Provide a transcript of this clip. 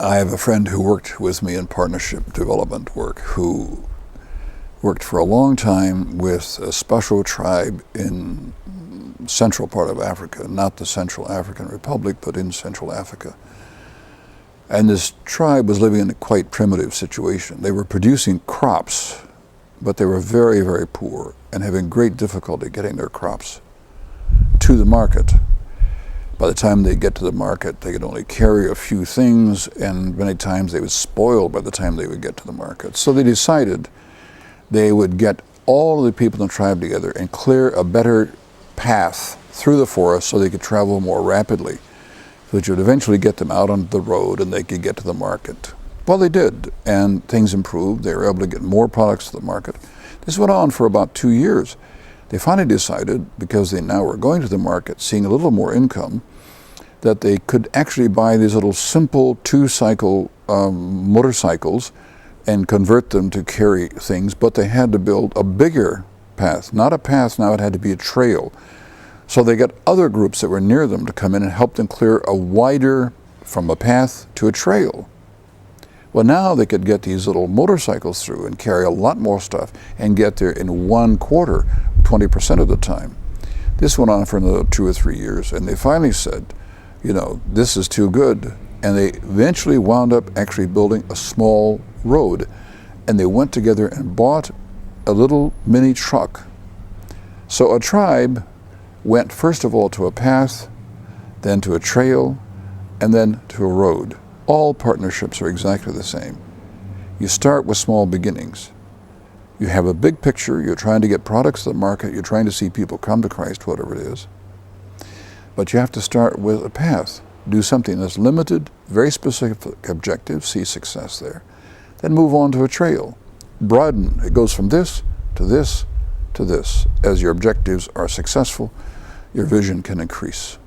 I have a friend who worked with me in partnership development work, who worked for a long time with a special tribe in central part of Africa, not the Central African Republic, but in Central Africa. And this tribe was living in a quite primitive situation. They were producing crops, but they were very, very poor and having great difficulty getting their crops to the market. By the time they get to the market, they could only carry a few things, and many times they would spoil by the time they would get to the market. So they decided they would get all of the people in the tribe together and clear a better path through the forest so they could travel more rapidly, which would eventually get them out on the road and they could get to the market. Well, they did, and things improved. They were able to get more products to the market. This went on for about 2 years. They finally decided, because they now were going to the market, seeing a little more income, that they could actually buy these little simple two-cycle motorcycles and convert them to carry things, but they had to build a bigger path. Not a path, now it had to be a trail. So they got other groups that were near them to come in and help them clear a wider, from a path to a trail. Well, now they could get these little motorcycles through and carry a lot more stuff and get there in 1/4, 20% of the time. This went on for another 2 or 3 years, and they finally said, you know, this is too good. And they eventually wound up actually building a small road, and they went together and bought a little mini truck. So a tribe went first of all to a path, then to a trail, and then to a road. All partnerships are exactly the same. You start with small beginnings. You have a big picture, you're trying to get products to the market, you're trying to see people come to Christ, whatever it is. But you have to start with a path. Do something that's limited, very specific objective, see success there. Then move on to a trail. Broaden, it goes from this to this to this. As your objectives are successful, your vision can increase.